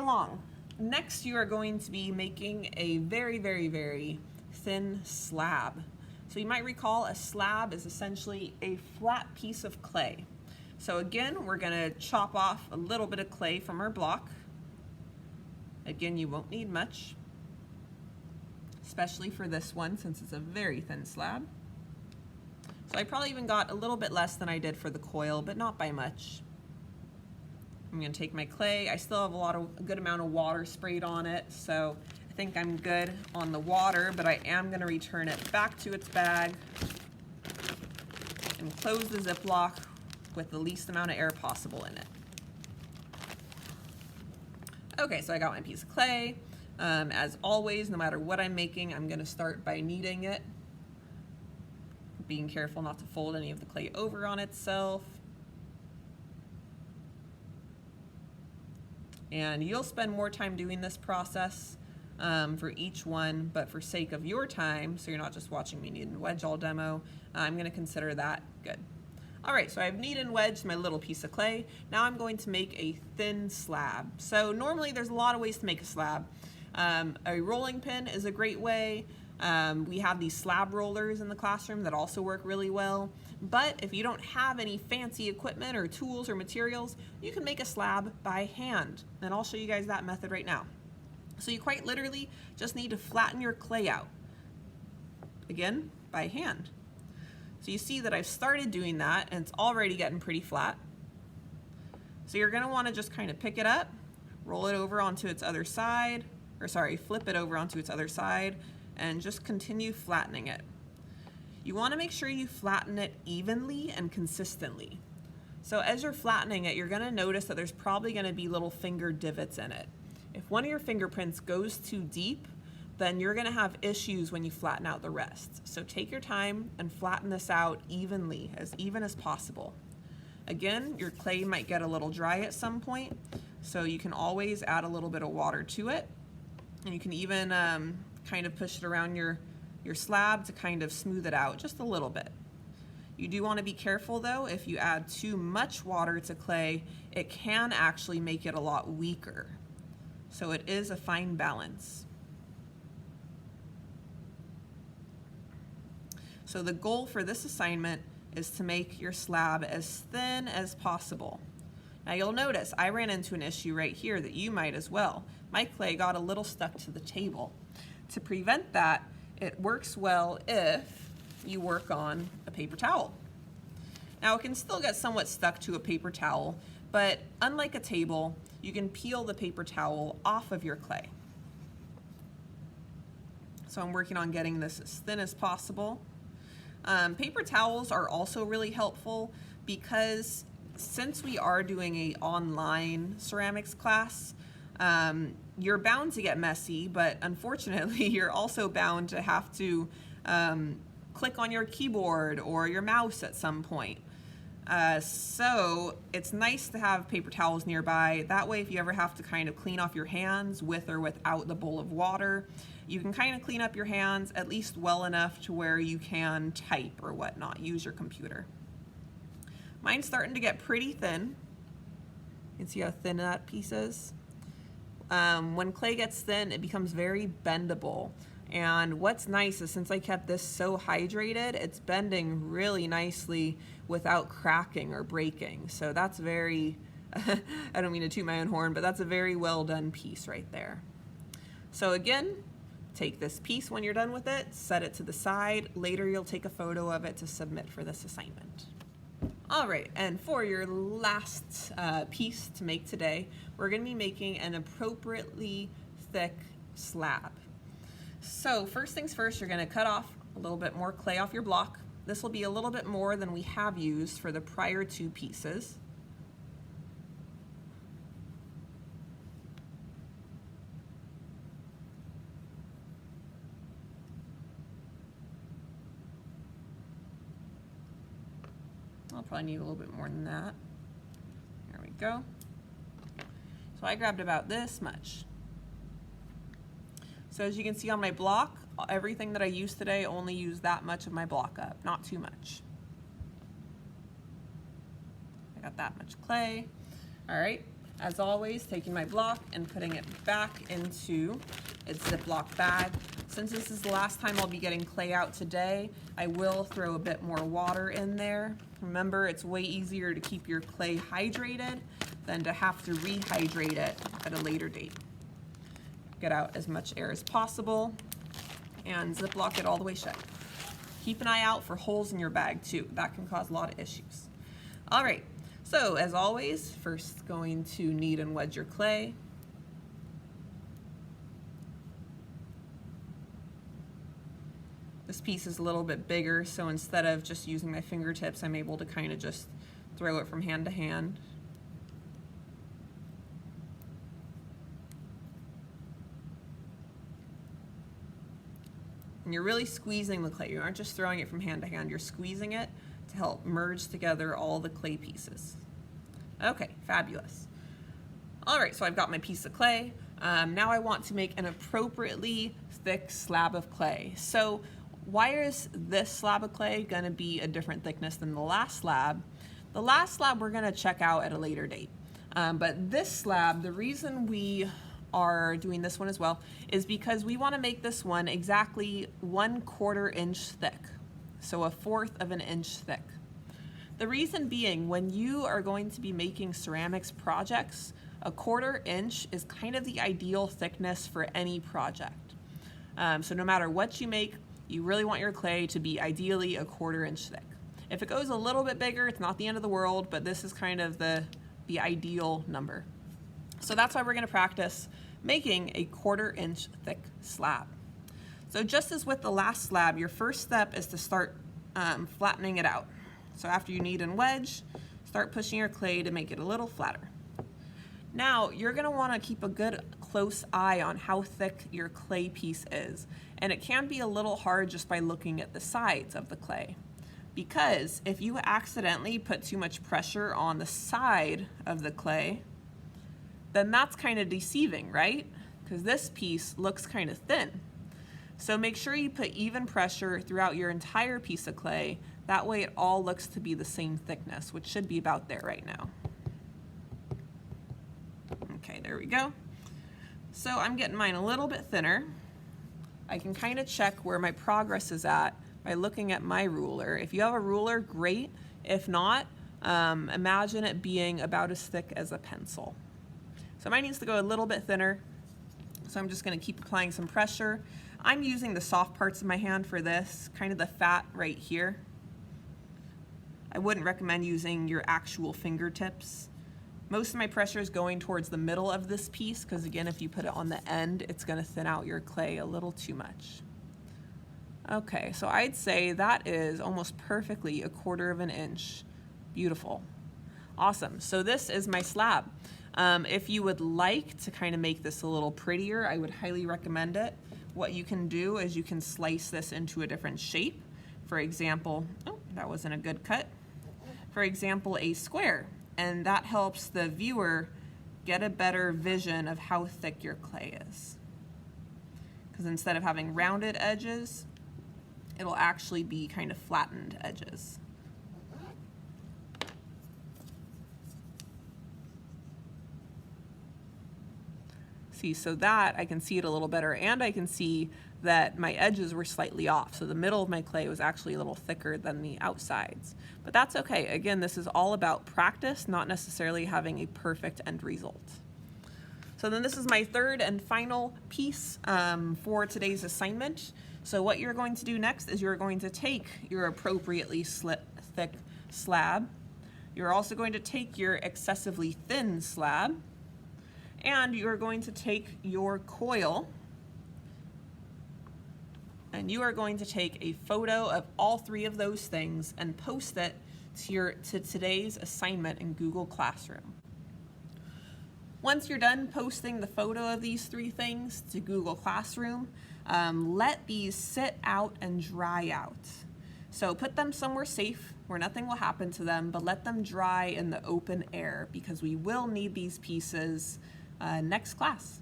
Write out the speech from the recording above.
along. Next, you are going to be making a very, very, very thin slab. So you might recall a slab is essentially a flat piece of clay. So again, we're gonna chop off a little bit of clay from our block. Again, you won't need much, especially for this one since it's a very thin slab. So I probably even got a little bit less than I did for the coil, but not by much. I'm gonna take my clay. I still have a good amount of water sprayed on it, so I think I'm good on the water, but I am gonna return it back to its bag and close the Ziploc with the least amount of air possible in it. Okay, so I got my piece of clay. As always, no matter what I'm making, I'm gonna start by kneading it, being careful not to fold any of the clay over on itself. And you'll spend more time doing this process for each one, but for sake of your time, so you're not just watching me knead and wedge all demo, I'm gonna consider that good. All right, so I've kneaded and wedged my little piece of clay. Now I'm going to make a thin slab. So normally there's a lot of ways to make a slab. A rolling pin is a great way. We have these slab rollers in the classroom that also work really well. But if you don't have any fancy equipment or tools or materials, you can make a slab by hand. And I'll show you guys that method right now. So you quite literally just need to flatten your clay out. Again, by hand. So you see that I've started doing that and it's already getting pretty flat. So you're gonna wanna just kind of pick it up, roll it over onto its other side, flip it over onto its other side, and just continue flattening it. You wanna make sure you flatten it evenly and consistently. So as you're flattening it, you're gonna notice that there's probably gonna be little finger divots in it. If one of your fingerprints goes too deep, then you're gonna have issues when you flatten out the rest. So take your time and flatten this out evenly, as even as possible. Again, your clay might get a little dry at some point, so you can always add a little bit of water to it. And you can even kind of push it around your slab to kind of smooth it out just a little bit. You do wanna be careful though, if you add too much water to clay, it can actually make it a lot weaker. So it is a fine balance. So the goal for this assignment is to make your slab as thin as possible. Now you'll notice I ran into an issue right here that you might as well. My clay got a little stuck to the table. To prevent that, it works well if you work on a paper towel. Now it can still get somewhat stuck to a paper towel, but unlike a table, you can peel the paper towel off of your clay. So I'm working on getting this as thin as possible. Paper towels are also really helpful because since we are doing an online ceramics class, you're bound to get messy, but unfortunately you're also bound to have to click on your keyboard or your mouse at some point. So it's nice to have paper towels nearby. That way if you ever have to kind of clean off your hands with or without the bowl of water, you can kind of clean up your hands at least well enough to where you can type or whatnot, use your computer. Mine's starting to get pretty thin. You can see how thin that piece is. When clay gets thin, it becomes very bendable. And what's nice is since I kept this so hydrated, it's bending really nicely without cracking or breaking. So that's very, I don't mean to toot my own horn, but that's a very well done piece right there. So again, take this piece when you're done with it, set it to the side. Later you'll take a photo of it to submit for this assignment. All right, and for your last piece to make today, we're gonna be making an appropriately thick slab. So first things first, you're gonna cut off a little bit more clay off your block. This will be a little bit more than we have used for the prior two pieces. I'll probably need a little bit more than that. There we go. So I grabbed about this much. So as you can see on my block, everything that I used today only used that much of my block up, not too much. I got that much clay. All right, As always, taking my block and putting it back into its Ziploc bag. Since this is the last time I'll be getting clay out today, I will throw a bit more water in there. Remember, it's way easier to keep your clay hydrated than to have to rehydrate it at a later date. Get out as much air as possible and Ziploc it all the way shut. Keep an eye out for holes in your bag too. That can cause a lot of issues. All right, so as always, first going to knead and wedge your clay. This piece is a little bit bigger, so instead of just using my fingertips, I'm able to kind of just throw it from hand to hand. And you're really squeezing the clay. You aren't just throwing it from hand to hand, you're squeezing it to help merge together all the clay pieces. Okay, fabulous. All right, so I've got my piece of clay. Now I want to make an appropriately thick slab of clay. So why is this slab of clay gonna be a different thickness than the last slab? The last slab we're gonna check out at a later date. But this slab, the reason we are doing this one as well is because we wanna make this one exactly 1/4 inch thick. So 1/4 of an inch thick. The reason being, when you are going to be making ceramics projects, 1/4 inch is kind of the ideal thickness for any project. So no matter what you make, you really want your clay to be ideally 1/4 inch thick. If it goes a little bit bigger, it's not the end of the world, but this is kind of the ideal number. So that's why we're gonna practice making a 1/4 inch thick slab. So just as with the last slab, your first step is to start flattening it out. So after you knead and wedge, start pushing your clay to make it a little flatter. Now, you're gonna wanna keep a good close eye on how thick your clay piece is. And it can be a little hard just by looking at the sides of the clay. Because if you accidentally put too much pressure on the side of the clay, then that's kind of deceiving, right? Because this piece looks kind of thin. So make sure you put even pressure throughout your entire piece of clay. That way it all looks to be the same thickness, which should be about there right now. Okay, there we go. So I'm getting mine a little bit thinner. I can kind of check where my progress is at by looking at my ruler. If you have a ruler, great. If not, imagine it being about as thick as a pencil. So mine needs to go a little bit thinner. So I'm just gonna keep applying some pressure. I'm using the soft parts of my hand for this, kind of the fat right here. I wouldn't recommend using your actual fingertips. Most of my pressure is going towards the middle of this piece, because again, if you put it on the end, it's gonna thin out your clay a little too much. Okay, so I'd say that is almost perfectly 1/4 of an inch. Beautiful. Awesome, so this is my slab. If you would like to kind of make this a little prettier, I would highly recommend it. What you can do is you can slice this into a different shape. For example, oh, that wasn't a good cut. For example, a square. And that helps the viewer get a better vision of how thick your clay is. Because instead of having rounded edges, it'll actually be kind of flattened edges. See, so that I can see it a little better, and I can see that my edges were slightly off. So the middle of my clay was actually a little thicker than the outsides. But that's okay. Again, this is all about practice, not necessarily having a perfect end result. So then this is my third and final piece for today's assignment. So what you're going to do next is you're going to take your appropriately thick slab. You're also going to take your excessively thin slab, and you're going to take your coil, and you are going to take a photo of all three of those things and post it to today's assignment in Google Classroom. Once you're done posting the photo of these three things to Google Classroom, let these sit out and dry out. So put them somewhere safe where nothing will happen to them, but let them dry in the open air, because we will need these pieces next class.